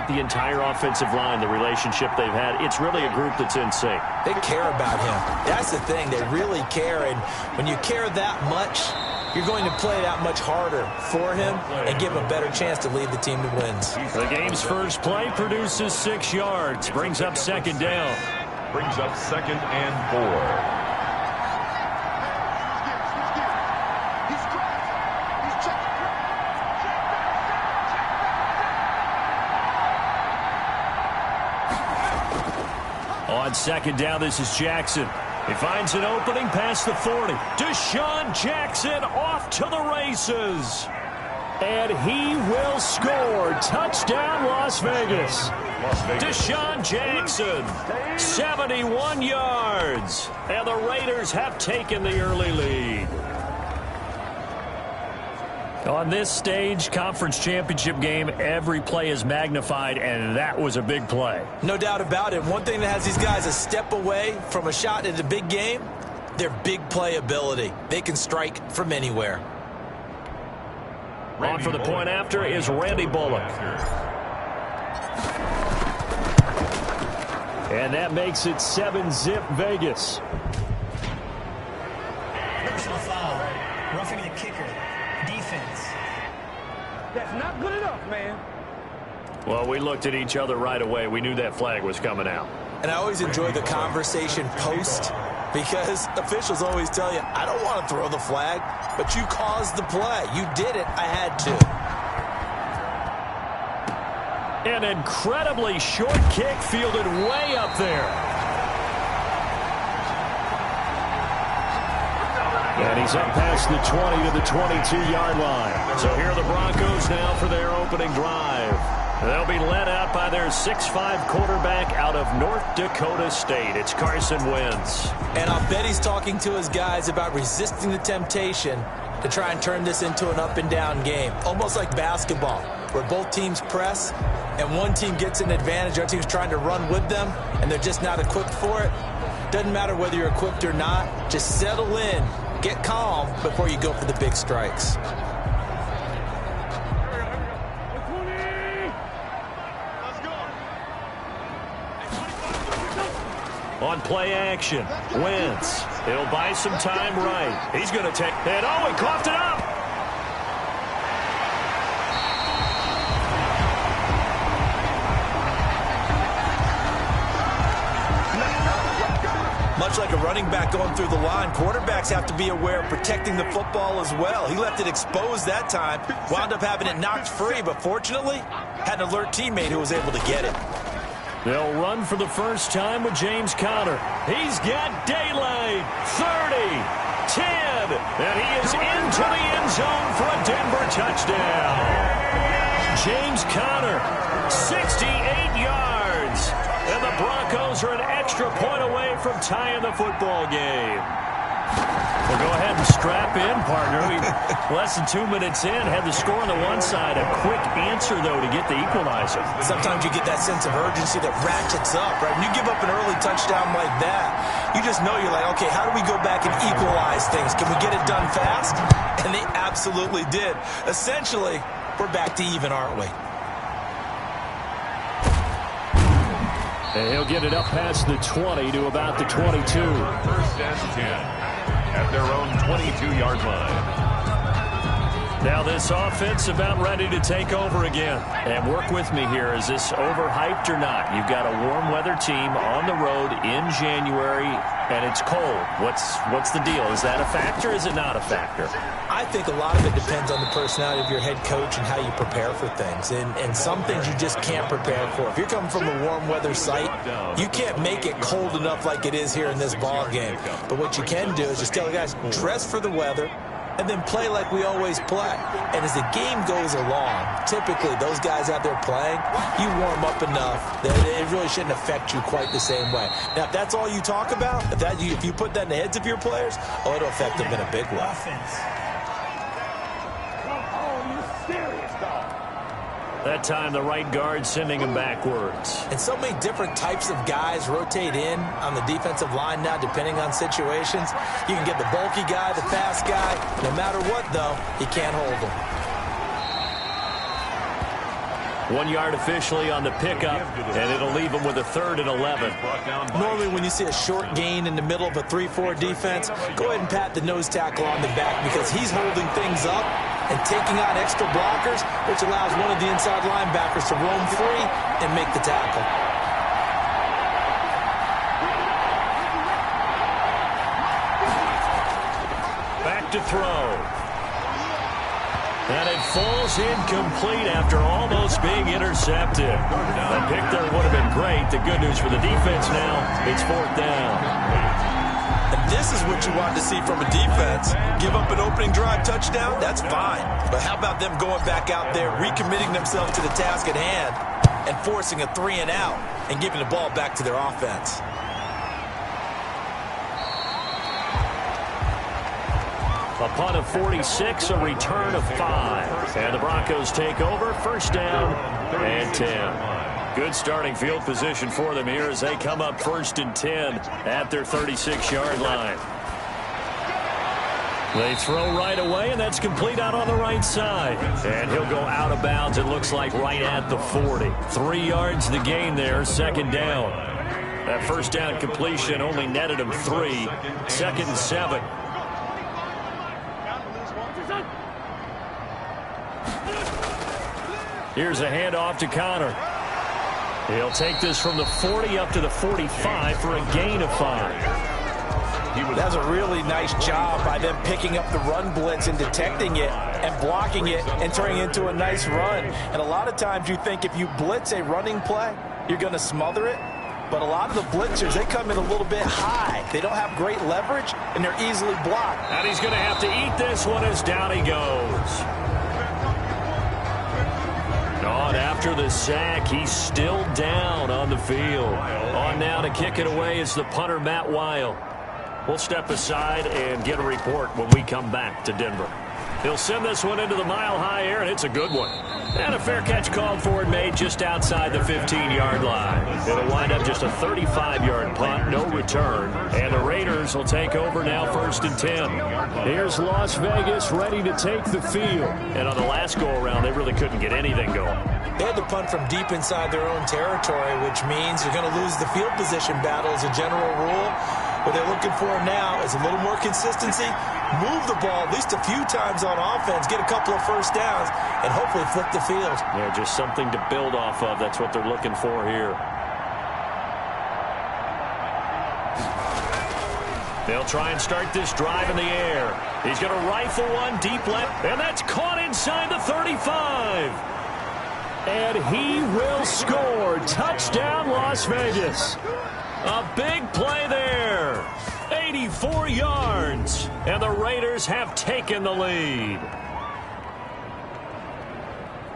the entire offensive line, the relationship they've had. It's really a group that's in sync. They care about him. That's the thing. They really care. And when you care that much, you're going to play that much harder for him and give him a better chance to lead the team to wins. The game's first play produces 6 yards. Brings up second down. Brings up 2nd and 4. On second down, this is Jackson. He finds an opening past the 40. Deshaun Jackson off to the races. And he will score. Touchdown, Las Vegas. Deshaun Jackson, 71 yards. And the Raiders have taken the early lead. On this stage, conference championship game, every play is magnified, and that was a big play. No doubt about it. One thing that has these guys a step away from a shot in a big game, their big play ability. They can strike from anywhere. On for the point after is Randy Bullock. And that makes it 7-zip Vegas. Personal foul. Roughing the kicker. Defense. That's not good enough, man. Well, we looked at each other right away. We knew that flag was coming out. And I always enjoy the conversation post because officials always tell you, I don't want to throw the flag, but you caused the play. You did it. I had to. An incredibly short kick fielded way up there. And he's up past the 20 to the 22-yard line. So here are the Broncos now for their opening drive. They'll be led out by their 6'5" quarterback out of North Dakota State. It's Carson Wentz. And I'll bet he's talking to his guys about resisting the temptation to try and turn this into an up-and-down game. Almost like basketball, where both teams press, and one team gets an advantage, the other team's trying to run with them, and they're just not equipped for it. Doesn't matter whether you're equipped or not. Just settle in, get calm before you go for the big strikes. On play action, Wentz. He'll buy some time right. He's going to take it. Oh, he coughed it up. Much like a running back going through the line, quarterbacks have to be aware of protecting the football as well. He left it exposed that time, wound up having it knocked free, but fortunately, had an alert teammate who was able to get it. They'll run for the first time with James Conner. He's got daylight. 30, 10, and he is into the end zone for a Denver touchdown. James Conner, 68 yards. And the Broncos are an extra point away from tying the football game. Well, go ahead and strap in, partner. Less than 2 minutes in, had the score on the one side. A quick answer, though, to get the equalizer. Sometimes you get that sense of urgency that ratchets up, right? When you give up an early touchdown like that, you just know you're like, okay, how do we go back and equalize things? Can we get it done fast? And they absolutely did. Essentially, we're back to even, aren't we? And he'll get it up past the 20 to about the 22. First and 10 at their own 22-yard line. Now this offense about ready to take over again. And work with me here. Is this overhyped or not? You've got a warm weather team on the road in January, and it's cold. What's the deal? Is that a factor? Is it not a factor? I think a lot of it depends on the personality of your head coach and how you prepare for things. And some things you just can't prepare for. If you're coming from a warm weather site, you can't make it cold enough like it is here in this ball game. But what you can do is just tell the guys, dress for the weather, and then play like we always play. And as the game goes along, typically those guys out there playing, you warm up enough that it really shouldn't affect you quite the same way. Now, if that's all you talk about, if you put that in the heads of your players, oh, it'll affect them in a big way. That time, the right guard sending him backwards. And so many different types of guys rotate in on the defensive line now, depending on situations. You can get the bulky guy, the fast guy. No matter what, though, he can't hold him. 1 yard officially on the pickup, and it'll leave them with a 3rd and 11. Normally when you see a short gain in the middle of a 3-4 defense, go ahead and pat the nose tackle on the back because he's holding things up and taking on extra blockers, which allows one of the inside linebackers to roam free and make the tackle. Back to throw. And it falls incomplete after almost being intercepted. A pick there would have been great. The good news for the defense now, it's 4th down. And this is what you want to see from a defense. Give up an opening drive touchdown, that's fine. But how about them going back out there, recommitting themselves to the task at hand, and forcing a 3-and-out and giving the ball back to their offense? A punt of 46, a return of 5. And the Broncos take over, 1st down and 10. Good starting field position for them here as they come up 1st and 10 at their 36-yard line. They throw right away, and that's complete out on the right side. And he'll go out of bounds, it looks like, right at the 40. 3 yards the gain there, 2nd down. That 1st down completion only netted him 3. 2nd and 7. Here's a handoff to Connor. He'll take this from the 40 up to the 45 for a gain of 5. That's a really nice job by them picking up the run blitz and detecting it and blocking it and turning it into a nice run. And a lot of times you think if you blitz a running play, you're going to smother it. But a lot of the blitzers, they come in a little bit high. They don't have great leverage, and they're easily blocked. And he's going to have to eat this one as down he goes. On after the sack, he's still down on the field. On now to kick it away is the punter, Matt Weil. We'll step aside and get a report when we come back to Denver. He'll send this one into the mile-high air, and it's a good one. And a fair catch called for and made just outside the 15-yard line. It'll wind up just a 35-yard punt, no return. And the Raiders will take over now 1st and 10. Here's Las Vegas ready to take the field. And on the last go-around, they really couldn't get anything going. They had to punt from deep inside their own territory, which means you're going to lose the field position battle as a general rule. What they're looking for now is a little more consistency, move the ball at least a few times on offense, get a couple of 1st downs, and hopefully flip the field. Yeah, just something to build off of. That's what they're looking for here. They'll try and start this drive in the air. He's going to rifle one deep left, and that's caught inside the 35. And he will score. Touchdown, Las Vegas. A big play there. 84 yards. And the Raiders have taken the lead.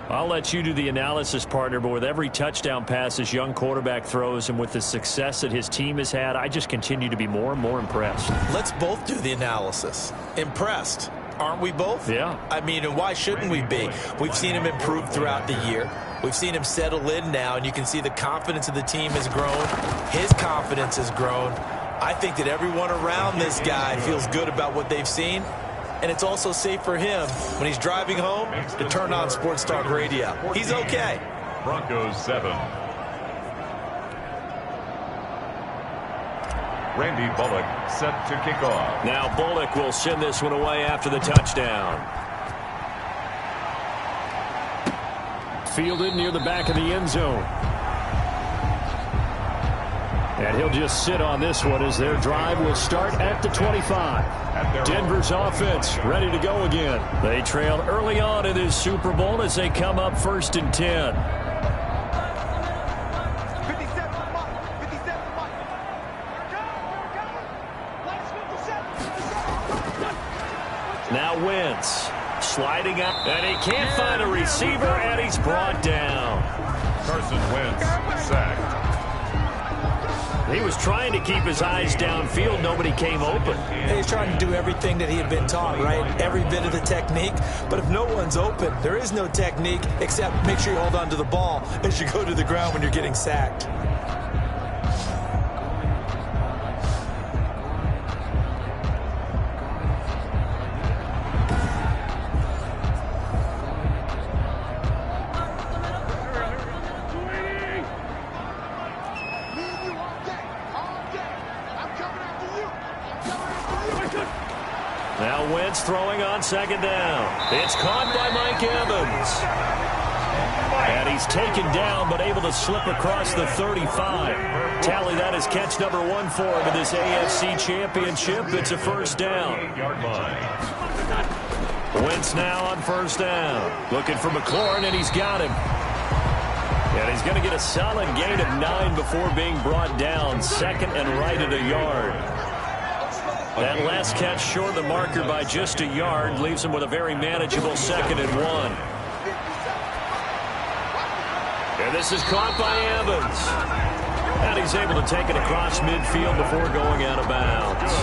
I'll let you do the analysis, partner, but with every touchdown pass this young quarterback throws and with the success that his team has had, I just continue to be more and more impressed. Let's both do the analysis. Impressed. Aren't we both? Yeah. I mean, and why shouldn't we be? We've seen him improve throughout the year. We've seen him settle in now, and you can see the confidence of the team has grown. His confidence has grown. I think that everyone around this guy feels good about what they've seen, and it's also safe for him when he's driving home to turn on Sports Talk Radio. He's okay. Broncos 7. Randy Bullock set to kick off. Now Bullock will send this one away after the touchdown. Fielded near the back of the end zone. And he'll just sit on this one as their drive will start at the 25. Denver's offense ready to go again. They trailed early on in this Super Bowl as they come up 1st and 10. Now Wentz sliding up, and he can't find a receiver, and he's brought down. Carson Wentz sacked. He was trying to keep his eyes downfield. Nobody came open. He's trying to do everything that he had been taught, right? Every bit of the technique. But if no one's open, there is no technique except make sure you hold on to the ball as you go to the ground when you're getting sacked. Offense throwing on second down. It's caught by Mike Evans. And he's taken down but able to slip across the 35. Tally that as catch number 1 for him in this AFC Championship. It's a first down. Wentz now on first down. Looking for McLaurin, and he's got him. And he's going to get a solid gain of 9 before being brought down. Second and right at a yard. That last catch short of the marker by just a yard leaves him with a very manageable second and 1. And this is caught by Evans. And he's able to take it across midfield before going out of bounds.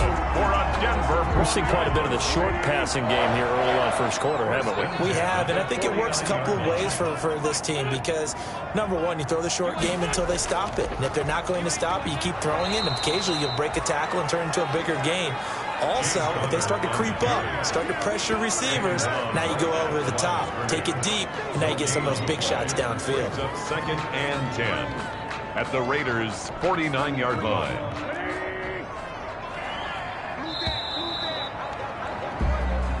We've seen quite a bit of the short passing game here early on first quarter, haven't we? We have, and I think it works a couple of ways for this team because, number one, you throw the short game until they stop it. And if they're not going to stop it, you keep throwing it, and occasionally you'll break a tackle and turn into a bigger gain. Also, if they start to creep up, start to pressure receivers, now you go over the top, take it deep, and now you get some of those big shots downfield. Second and 10 at the Raiders' 49-yard line.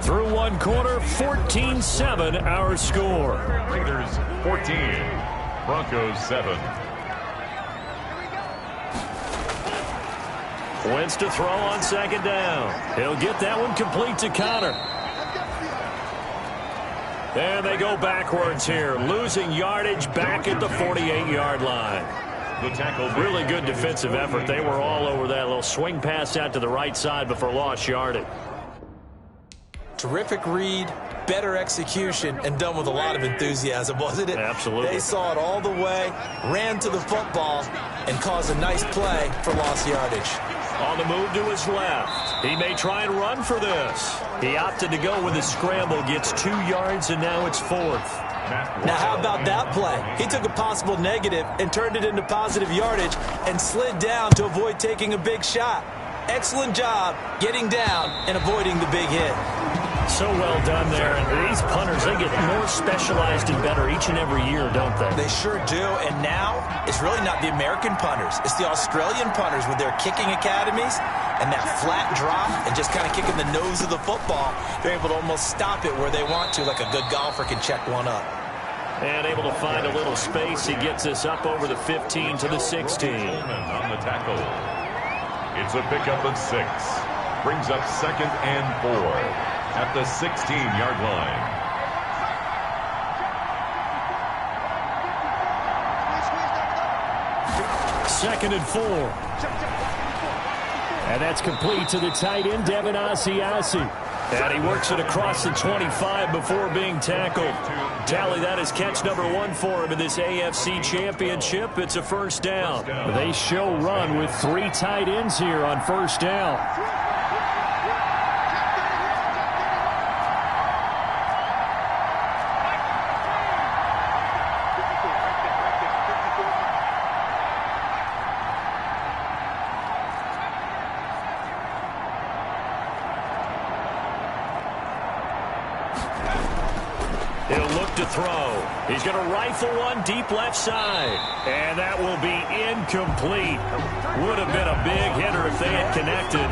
Through one quarter, 14-7 our score. Raiders 14, Broncos 7. Wentz to throw on second down. He'll get that one complete to Connor. And they go backwards here, losing yardage back at the 48-yard line. Really good defensive effort. They were all over that little swing pass out to the right side before lost yardage. Terrific read, better execution, and done with a lot of enthusiasm, wasn't it? Absolutely. They saw it all the way, ran to the football, and caused a nice play for lost yardage. On the move to his left. He may try and run for this. He opted to go with a scramble, gets 2 yards, and now it's 4th. Now, how about that play? He took a possible negative and turned it into positive yardage and slid down to avoid taking a big shot. Excellent job getting down and avoiding the big hit. So well done there. And these punters, they get more specialized and better each and every year, don't they? They sure do. And now, it's really not the American punters. It's the Australian punters with their kicking academies and that flat drop and just kind of kicking the nose of the football. They're able to almost stop it where they want to, like a good golfer can check one up. And able to find a little space. He gets this up over the 15 to the 16. On the tackle. It's a pickup of 6. Brings up second and 4 at the 16-yard line. Second and 4. And that's complete to the tight end, Devin Asiasi. And he works it across the 25 before being tackled. Tally that as catch number 1 for him in this AFC Championship. It's a first down. They show run with 3 tight ends here on first down. He'll look to throw. He's going to rifle one deep left side. And that will be incomplete. Would have been a big hitter if they had connected.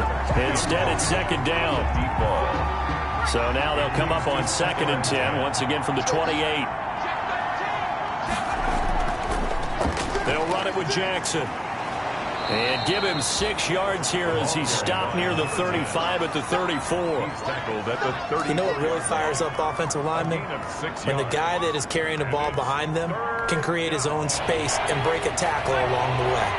Instead, it's second down. So now they'll come up on second and 10, once again from the 28. They'll run it with Jackson. And give him 6 yards here as he's stopped near the 35 at the 34. You know what really fires up offensive linemen? When the guy that is carrying the ball behind them can create his own space and break a tackle along the way.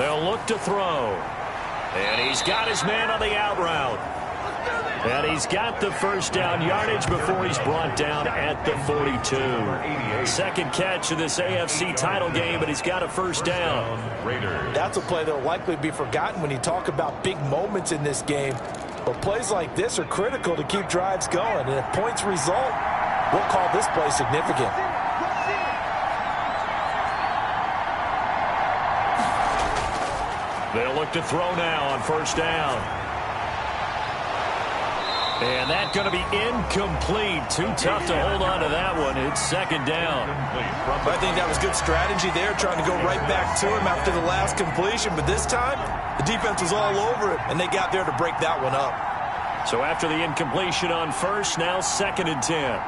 They'll look to throw. And he's got his man on the out route. And he's got the first down yardage before he's brought down at the 42. Second catch of this AFC title game, but he's got a first down. That's a play that will likely be forgotten when you talk about big moments in this game. But plays like this are critical to keep drives going. And if points result, we'll call this play significant. They'll look to throw now on first down. And that's going to be incomplete. Too tough to hold on to that one. It's second down. I think that was good strategy there, trying to go right back to him after the last completion. But this time, the defense was all over it, and they got there to break that one up. So after the incompletion on first, now 2nd and 10.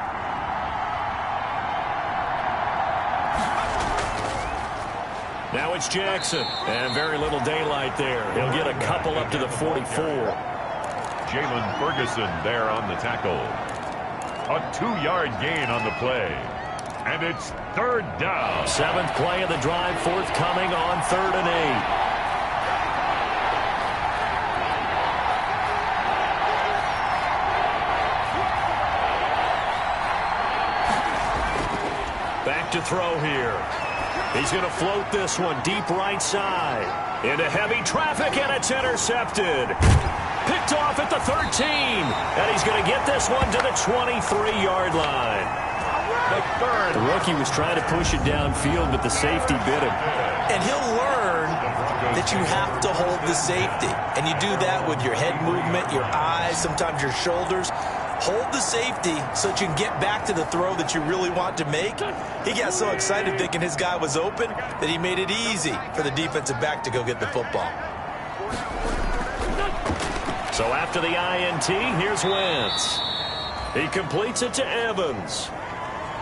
Now it's Jackson. And very little daylight there. He'll get a couple up to the 44. Jalen Ferguson there on the tackle. A 2-yard gain on the play. And it's 3rd down. 7th play of the drive, forthcoming on 3rd and 8. Back to throw here. He's going to float this one deep right side. Into heavy traffic, and it's intercepted. Picked off at the 13. And he's going to get this one to the 23-yard line. The rookie was trying to push it downfield, but the safety bit him. And he'll learn that you have to hold the safety. And you do that with your head movement, your eyes, sometimes your shoulders. Hold the safety so that you can get back to the throw that you really want to make. He got so excited thinking his guy was open that he made it easy for the defensive back to go get the football. So after the INT, here's Wentz. He completes it to Evans.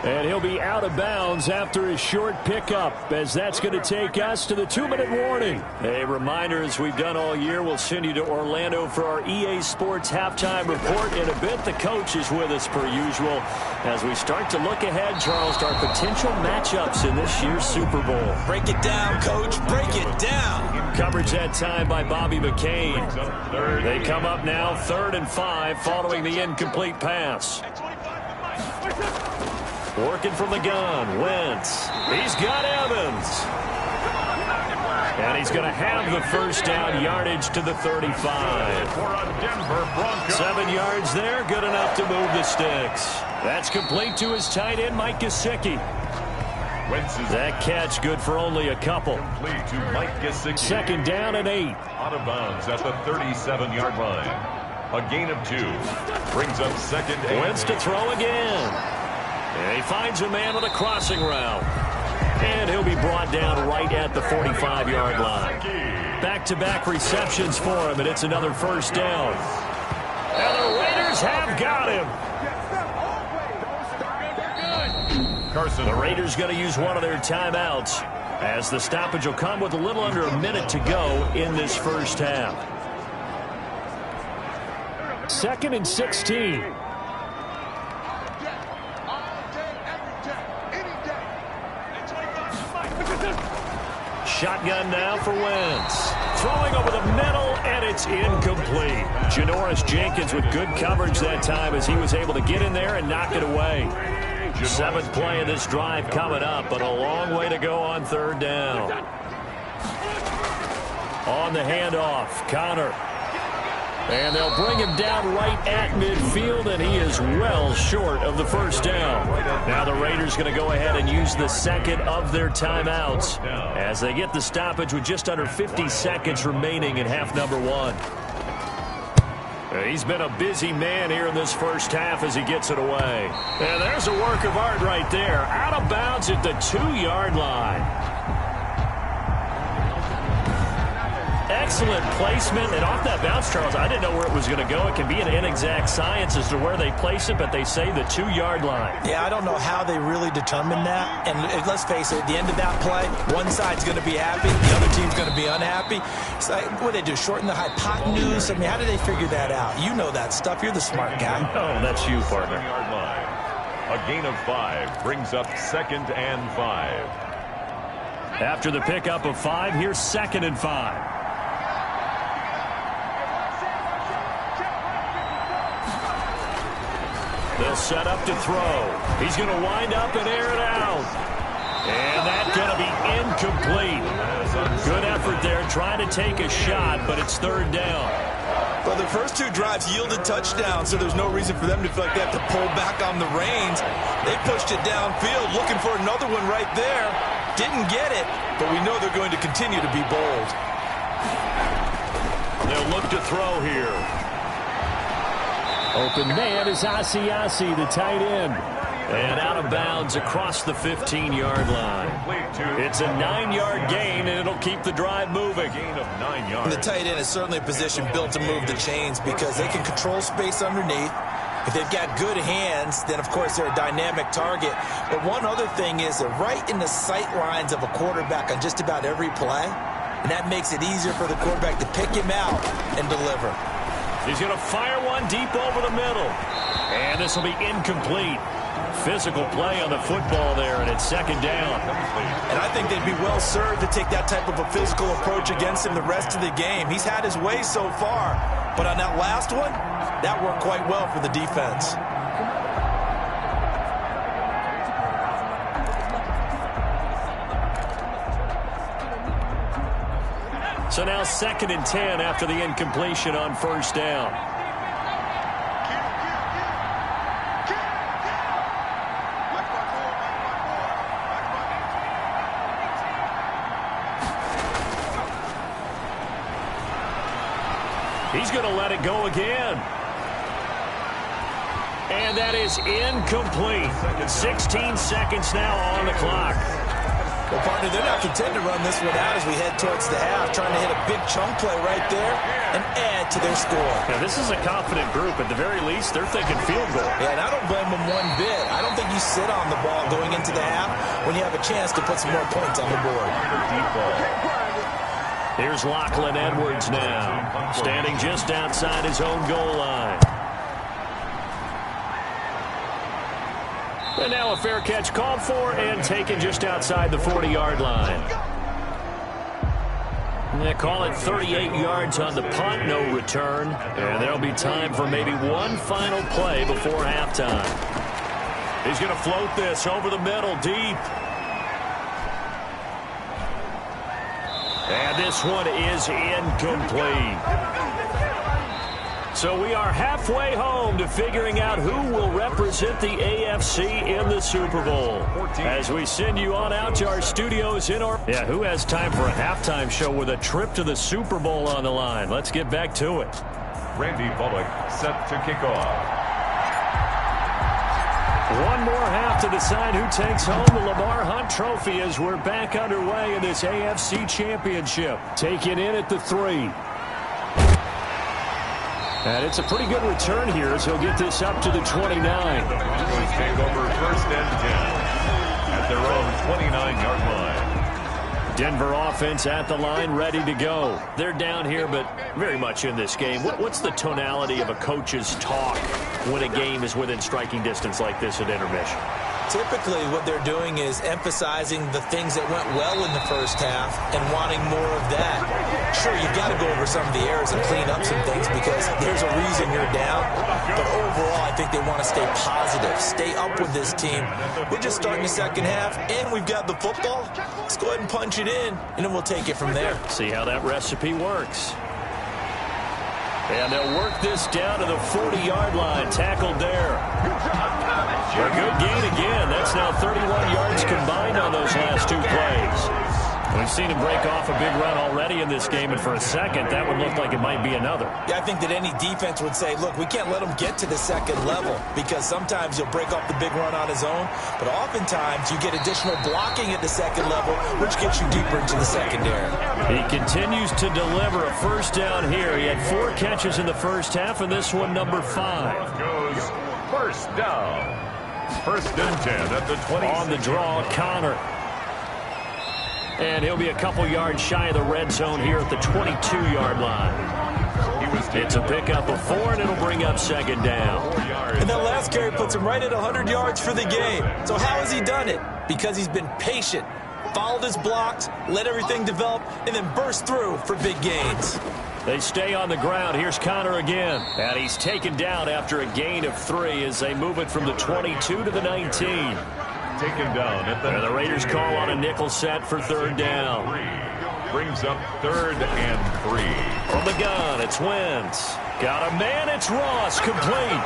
And he'll be out of bounds after his short pickup, as that's going to take us to the 2-minute warning. A reminder, as we've done all year, we'll send you to Orlando for our EA Sports halftime report. In a bit, the coach is with us per usual as we start to look ahead, Charles, to our potential matchups in this year's Super Bowl. Break it down, Coach. Break it down. Coverage that time by Bobby McCain. They come up now 3rd and 5 following the incomplete pass. Working from the gun, Wentz. He's got Evans. And he's going to have the first down, yardage to the 35. 7 yards there, good enough to move the sticks. That's complete to his tight end, Mike Gesicki. That catch good for only a couple. 2nd down and 8. Out of bounds at the 37-yard line. A gain of 2. Brings up 2nd and Wentz to throw again. And he finds a man on a crossing route. And he'll be brought down right at the 45-yard line. Back-to-back receptions for him, and it's another first down. And the Raiders have got him. The Raiders going to use one of their timeouts, as the stoppage will come with a little under a minute to go in this first half. 2nd and 16. Shotgun now for Wentz. Throwing over the middle, and it's incomplete. Janoris Jenkins with good coverage that time as he was able to get in there and knock it away. 7th play of this drive coming up, but a long way to go on 3rd down. On the handoff, Connor. And they'll bring him down right at midfield, and he is well short of the first down. Now the Raiders going to go ahead and use the 2nd of their timeouts as they get the stoppage with just under 50 seconds remaining in half number 1. He's been a busy man here in this first half as he gets it away. And there's a work of art right there. Out of bounds at the 2-yard line. Excellent placement, and off that bounce, Charles, I didn't know where it was going to go. It can be an inexact science as to where they place it, but they say the 2-yard line. Yeah, I don't know how they really determine that. And let's face it, at the end of that play, one side's going to be happy, the other team's going to be unhappy. It's like, what do they do, shorten the hypotenuse? I mean, how do they figure that out? You know that stuff. You're the smart guy. Oh, that's you, partner. A gain of 5 brings up 2nd and 5. After the pickup of 5, here's 2nd and 5. They'll set up to throw. He's going to wind up and air it out. And that's going to be incomplete. Good effort there trying to take a shot, but it's 3rd down. Well, the first 2 drives yielded touchdowns, so there's no reason for them to feel like they have to pull back on the reins. They pushed it downfield, looking for another one right there. Didn't get it, but we know they're going to continue to be bold. They'll look to throw here. Open man is Asiasi, the tight end. And out of bounds across the 15-yard line. It's a 9-yard gain, and it'll keep the drive moving. Gain of 9 yards. And the tight end is certainly a position built to move the chains because they can control space underneath. If they've got good hands, then, of course, they're a dynamic target. But one other thing is they're right in the sight lines of a quarterback on just about every play. And that makes it easier for the quarterback to pick him out and deliver. He's going to fire one deep over the middle. And this will be incomplete. Physical play on the football there, and it's second down. And I think they'd be well served to take that type of a physical approach against him the rest of the game. He's had his way so far, but on that last one, that worked quite well for the defense. So now 2nd and 10 after the incompletion on first down. He's going to let it go again. And that is incomplete. 16 seconds now on the clock. Well, partner, they're not content to run this one out as we head towards the half, trying to hit a big chunk play right there and add to their score. Now, this is a confident group. At the very least, they're thinking field goal. Yeah, and I don't blame them one bit. I don't think you sit on the ball going into the half when you have a chance to put some more points on the board. Deep ball. Here's Lachlan Edwards now, standing just outside his own goal line. And now a fair catch called for and taken just outside the 40-yard line. They call it 38 yards on the punt, no return. And there'll be time for maybe one final play before halftime. He's going to float this over the middle, deep. And this one is incomplete. So we are halfway home to figuring out who will represent the AFC in the Super Bowl. As we send you on out to our studios in our... Yeah, who has time for a halftime show with a trip to the Super Bowl on the line? Let's get back to it. Randy Bullock set to kick off. One more half to decide who takes home the Lamar Hunt Trophy as we're back underway in this AFC Championship. Taken in at the 3. And it's a pretty good return here as he'll get this up to the 29. Broncos take over 1st and 10 at their own 29-yard line. Denver offense at the line, ready to go. They're down here, but very much in this game. What's the tonality of a coach's talk when a game is within striking distance like this at intermission? Typically, what they're doing is emphasizing the things that went well in the first half and wanting more of that. Sure, you've got to go over some of the errors and clean up some things because there's a reason you're down. But overall, I think they want to stay positive, stay up with this team. We're just starting the second half, and we've got the football. Let's go ahead and punch it in, and then we'll take it from there. See how that recipe works. And they'll work this down to the 40-yard line, tackled there. A good gain again. That's now 31 yards combined on those last 2 plays. We've seen him break off a big run already in this game, and for a second, that would look like it might be another. Yeah, I think that any defense would say, look, we can't let him get to the second level because sometimes he'll break off the big run on his own, but oftentimes you get additional blocking at the second level, which gets you deeper into the secondary. He continues to deliver a first down here. He had 4 catches in the first half, and this one number 5. Broncos first down. 1st and 10 at the 20. On the draw, Connor. And he'll be a couple yards shy of the red zone here at the 22-yard line. It's a pickup of 4, and it'll bring up 2nd down. And that last carry puts him right at 100 yards for the game. So how has he done it? Because he's been patient, followed his blocks, let everything develop, and then burst through for big gains. They stay on the ground. Here's Connor again. And he's taken down after a gain of 3 as they move it from the 22 to the 19. Taken down at the... And the Raiders call on a nickel set for 3rd down. Brings up 3rd and 3. From the gun, it's Wentz. Got a man, it's Ross, complete.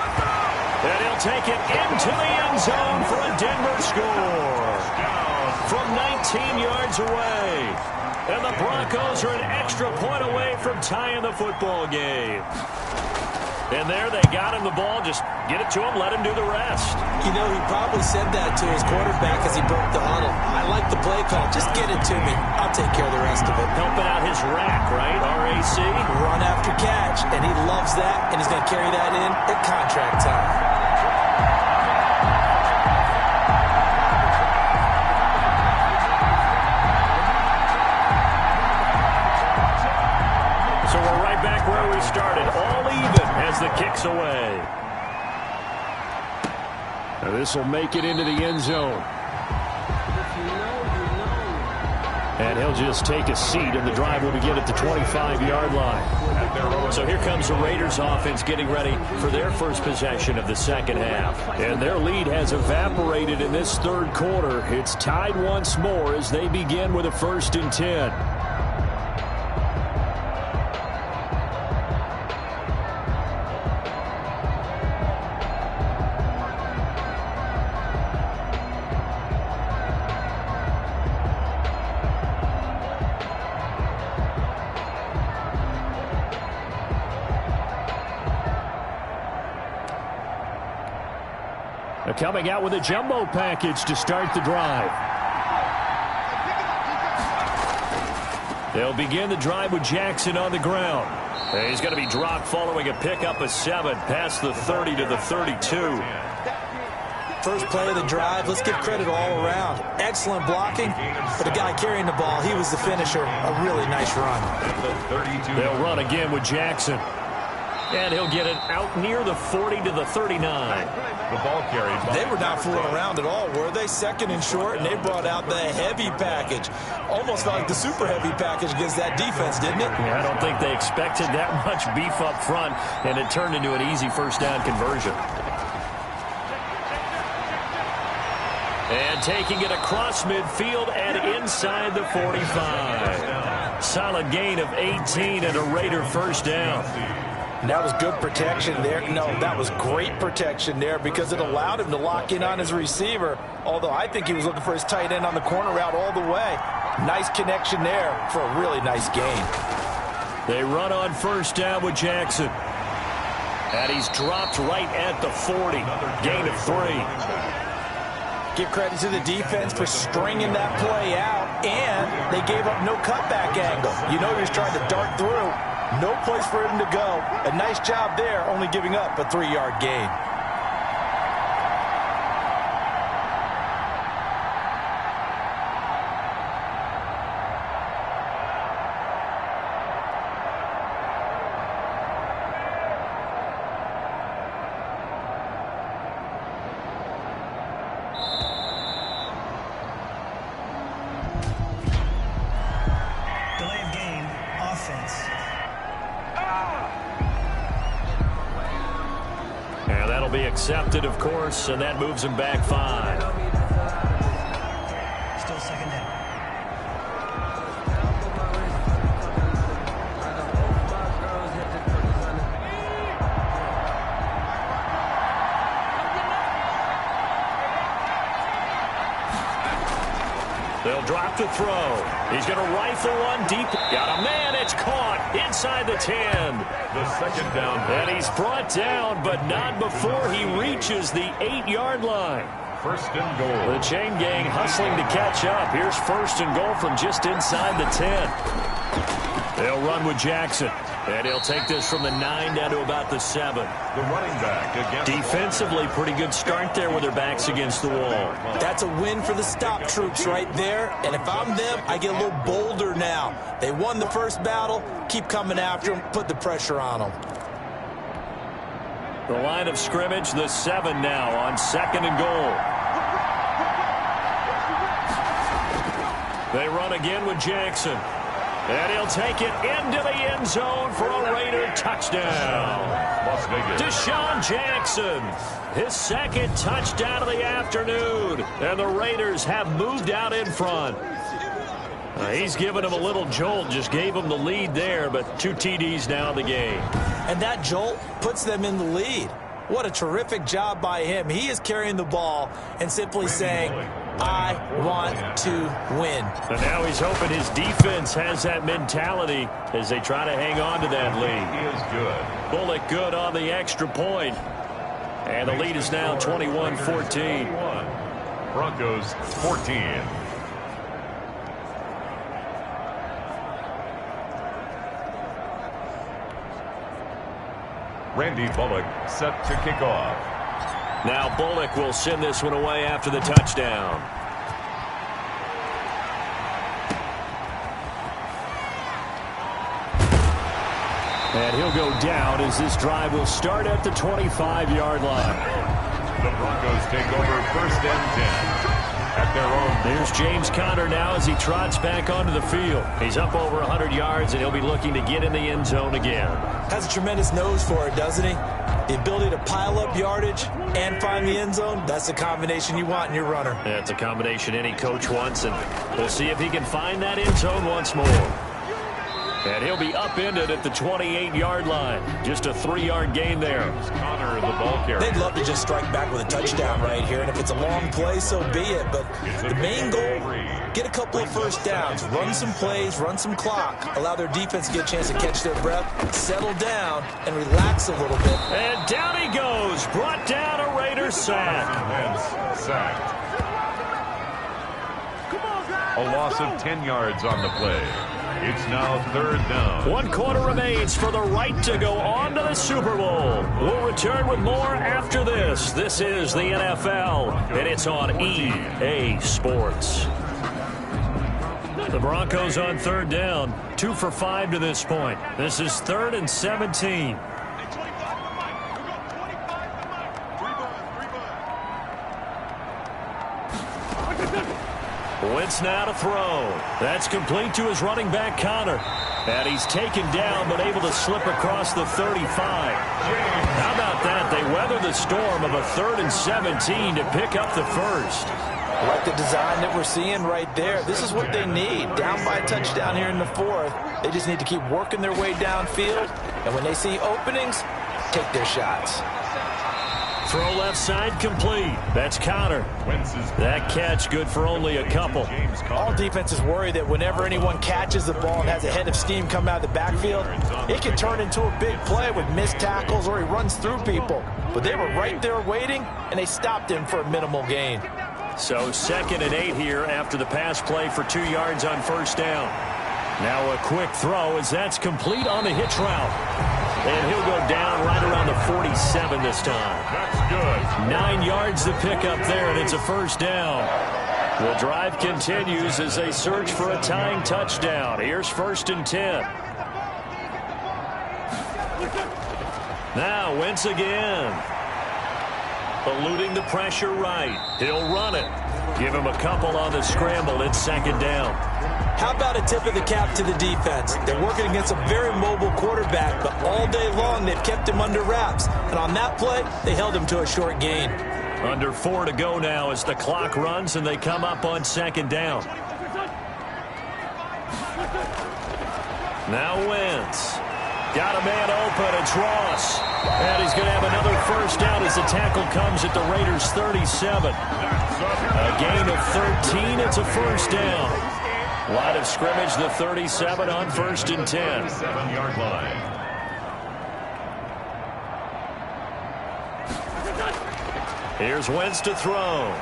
And he'll take it into the end zone for a Denver score. From 19 yards away. And the Broncos are an extra point away from tying the football game. And there they got him the ball. Just get it to him, let him do the rest. You know, he probably said that to his quarterback as he broke the huddle. I like the play call. Just get it to me. I'll take care of the rest of it. Helping out his rack, right? RAC. Run after catch, and he loves that, and he's going to carry that in at contract time. So we're right back where we started. All even as the kick's away. Now this will make it into the end zone. And he'll just take a seat, and the drive will begin at the 25-yard line. So here comes the Raiders offense getting ready for their first possession of the second half. And their lead has evaporated in this third quarter. It's tied once more as they begin with a 1st and 10. Coming out with a jumbo package to start the drive. They'll begin the drive with Jackson on the ground. And he's going to be dropped following a pickup of 7 past the 30 to the 32. First play of the drive, let's give credit all around. Excellent blocking, but the guy carrying the ball, he was the finisher. A really nice run. They'll run again with Jackson. And he'll get it out near the 40 to the 39. The ball carried. They were not fooling around at all, were they? 2nd and short, and they brought out the heavy package. Almost felt like the super heavy package against that defense, didn't it? Yeah, I don't think they expected that much beef up front, and it turned into an easy first down conversion. And taking it across midfield and inside the 45. Solid gain of 18 and a Raider first down. That was good protection there. No, that was great protection there because it allowed him to lock in on his receiver, although I think he was looking for his tight end on the corner route all the way. Nice connection there for a really nice gain. They run on first down with Jackson. And he's dropped right at the 40. Gain of 3. Give credit to the defense for stringing that play out, and they gave up no cutback angle. You know he was trying to dart through. No place for him to go. A nice job there, only giving up a 3-yard gain. Delay of game, offense. And that'll be accepted, of course, and that moves him back 5. Still 2nd down. They'll drop to throw. He's going to rifle one deep. Got a man. It's caught inside the 10. The 2nd down. And he's brought down, but not before he reaches the 8-yard line. 1st and goal. The chain gang hustling to catch up. Here's 1st and goal from just inside the 10. They'll run with Jackson. And he'll take this from the 9 down to about the 7. The running back against Defensively, pretty good start there with their backs against the wall. That's a win for the stop troops right there. And if I'm them, I get a little bolder now. They won the first battle. Keep coming after them. Put the pressure on them. The line of scrimmage, the 7 now on 2nd and goal. They run again with Jackson. And he'll take it into the end zone for a Raider touchdown. Las Vegas. Deshaun Jackson, his 2nd touchdown of the afternoon. And the Raiders have moved out in front. He's given him a little jolt, just gave him the lead there, but 2 TDs now in the game. And that jolt puts them in the lead. What a terrific job by him. He is carrying the ball and simply saying, I want to win. And now he's hoping his defense has that mentality as they try to hang on to that lead. He is good. Bullock good on the extra point. And the lead is now 21-14. Broncos 14. Randy Bullock set to kick off. Now Bullock will send this one away after the touchdown. And he'll go down as this drive will start at the 25-yard line. The Broncos take over 1st and 10 at their own. There's James Conner now as he trots back onto the field. He's up over 100 yards, and he'll be looking to get in the end zone again. Has a tremendous nose for it, doesn't he? The ability to pile up yardage and find the end zone, that's the combination you want in your runner. That's a combination any coach wants, and we'll see if he can find that end zone once more. And he'll be upended at the 28-yard line. Just a 3-yard gain there. Conner, the ball carrier. They'd love to just strike back with a touchdown right here, and if it's a long play, so be it. But the main goal, get a couple of first downs, run some plays, run some clock, allow their defense to get a chance to catch their breath, settle down, and relax a little bit. And down he goes. Brought down a Raider sack. Hence, sacked. A loss of 10 yards on the play. It's now 3rd down. 1 quarter remains for the right to go on to the Super Bowl. We'll return with more after this. This is the NFL, and it's on EA Sports. The Broncos on 3rd down. 2 for 5 to this point. This is 3rd and 17. Wentz now to throw. That's complete to his running back, Conner. And he's taken down, but able to slip across the 35. How about that? They weather the storm of a 3rd and 17 to pick up the first. I like the design that we're seeing right there. This is what they need. Down by a touchdown here in the 4th. They just need to keep working their way downfield. And when they see openings, take their shots. Throw left side complete. That's Conner. That catch good for only a couple. All defenses worry that whenever anyone catches the ball and has a head of steam come out of the backfield, it can turn into a big play with missed tackles or he runs through people. But they were right there waiting, and they stopped him for a minimal gain. So 2nd and 8 here after the pass play for 2 yards on 1st down. Now a quick throw as that's complete on the hitch route. And he'll go down right around the 47 this time. That's good. 9 yards to pick up there, and it's a 1st down. The drive continues as they search for a tying touchdown. Here's 1st and 10. Now Wentz again. Eluding the pressure right. He'll run it. Give him a couple on the scramble. It's 2nd down. How about a tip of the cap to the defense? They're working against a very mobile quarterback, but all day long they've kept him under wraps. And on that play, they held him to a short gain. Under 4 to go now as the clock runs and they come up on 2nd down. Now Wentz. Got a man open. It's Ross. And he's going to have another 1st down as the tackle comes at the Raiders' 37. A gain of 13. It's a 1st down. Line of scrimmage, the 37 on 1st and 10. 7-yard line. Here's Wentz to throw.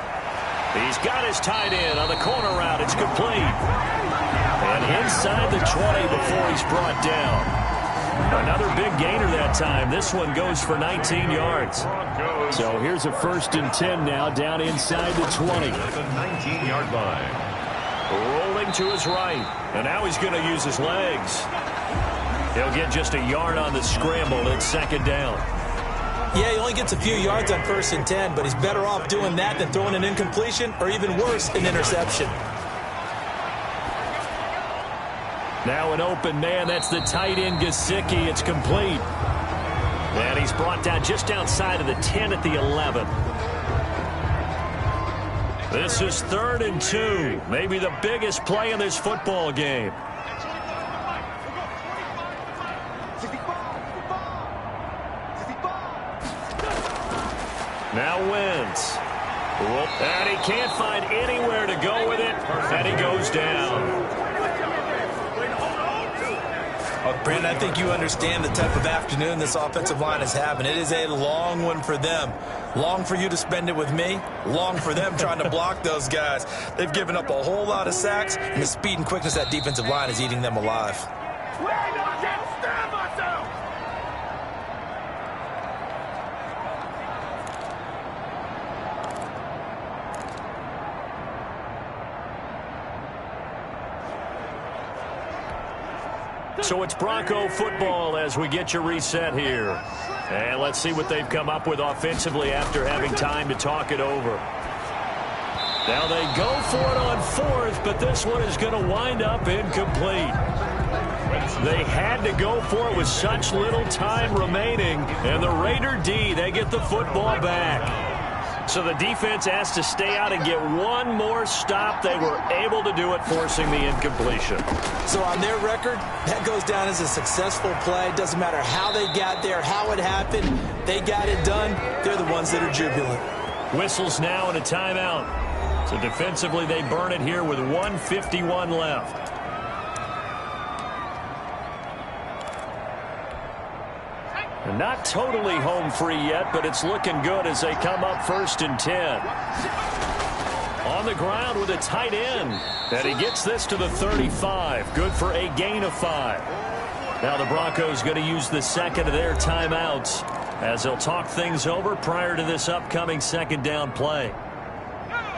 He's got his tight end on the corner route. It's complete. And inside the 20 before he's brought down. Another big gainer that time. This one goes for 19 yards. So here's a 1st and 10 now down inside the 20. At the 19-yard line. Rolling to his right. And now he's going to use his legs. He'll get just a yard on the scramble. It's 2nd down. Yeah, he only gets a few yards on 1st and 10, but he's better off doing that than throwing an incompletion or even worse, an interception. Now an open man. That's the tight end, Gesicki. It's complete. And he's brought down just outside of the 10 at the 11. This is 3rd and 2. Maybe the biggest play in this football game. Now Wentz. And he can't find anywhere to go with it, and he goes down. Brandon, I think you understand the type of afternoon this offensive line is having. It is a long one for them. Long for you to spend it with me. Long for them trying to block those guys. They've given up a whole lot of sacks, and the speed and quickness of that defensive line is eating them alive. So it's Bronco football as we get you reset here. And let's see what they've come up with offensively after having time to talk it over. Now they go for it on fourth, but this one is going to wind up incomplete. They had to go for it with such little time remaining. And the Raider D, they get the football back. So the defense has to stay out and get one more stop. They were able to do it, forcing the incompletion. So on their record, that goes down as a successful play. Doesn't matter how they got there, how it happened. They got it done. They're the ones that are jubilant. Whistles now and a timeout. So defensively, they burn it here with 1:51 left. And not totally home free yet, but it's looking good as they come up 1st and 10. On the ground with a tight end. And he gets this to the 35. Good for a gain of 5. Now the Broncos going to use the second of their timeouts as they'll talk things over prior to this upcoming second down play.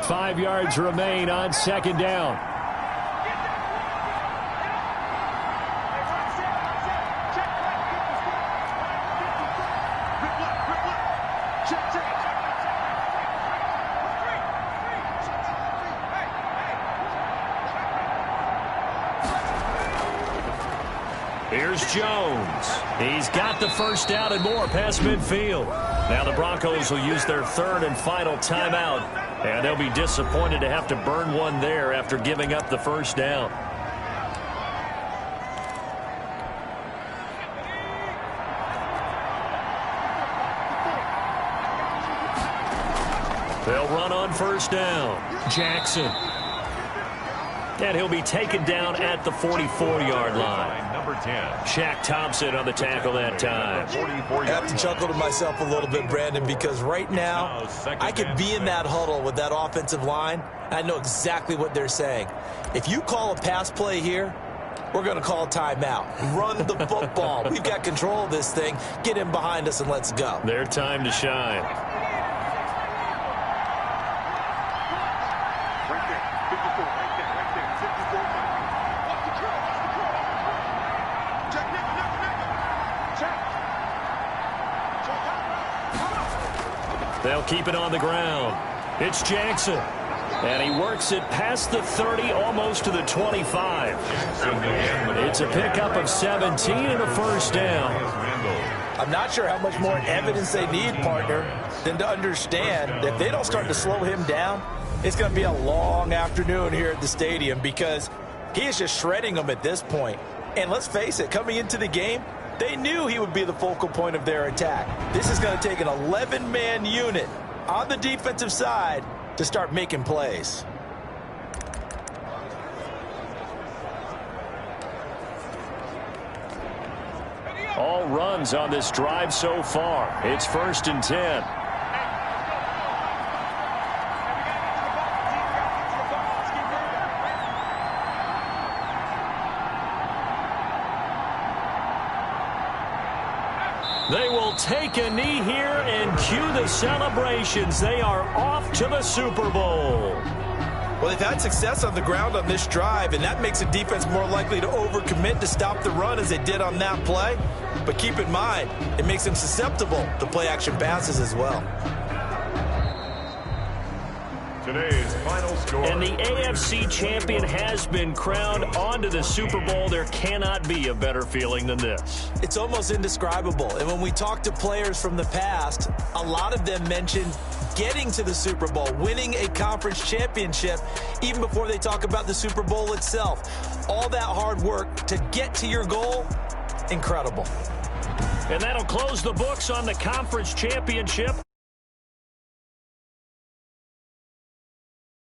5 yards remain on second down. Here's Jones. He's got the first down and more past midfield. Now the Broncos will use their third and final timeout, and they'll be disappointed to have to burn one there after giving up the first down. They'll run on first down. Jackson. And he'll be taken down at the 44-yard line. Number 10. Shaq Thompson on the tackle that time. I have to chuckle to myself a little bit, Brandon, because right now I could be in that huddle with that offensive line. I know exactly what they're saying. If you call a pass play here, we're going to call a timeout. Run the football. We've got control of this thing. Get in behind us and let's go. Their time to shine. They'll keep it on the ground. It's Jackson. And he works it past the 30, almost to the 25. It's a pickup of 17 and a first down. I'm not sure how much more evidence they need, partner, than to understand that if they don't start to slow him down, it's going to be a long afternoon here at the stadium because he is just shredding them at this point. And let's face it, coming into the game, they knew he would be the focal point of their attack. This is going to take an 11-man unit on the defensive side to start making plays. All runs on this drive so far. It's 1st and 10. They will take a knee here and cue the celebrations. They are off to the Super Bowl. Well, they've had success on the ground on this drive, and that makes the defense more likely to overcommit to stop the run as they did on that play. But keep in mind, it makes them susceptible to play-action passes as well. Today's final score. And the AFC champion has been crowned. On to the Super Bowl. There cannot be a better feeling than this. It's almost indescribable. And when we talk to players from the past, a lot of them mention getting to the Super Bowl, winning a conference championship, even before they talk about the Super Bowl itself. All that hard work to get to your goal, incredible. And that'll close the books on the conference championship.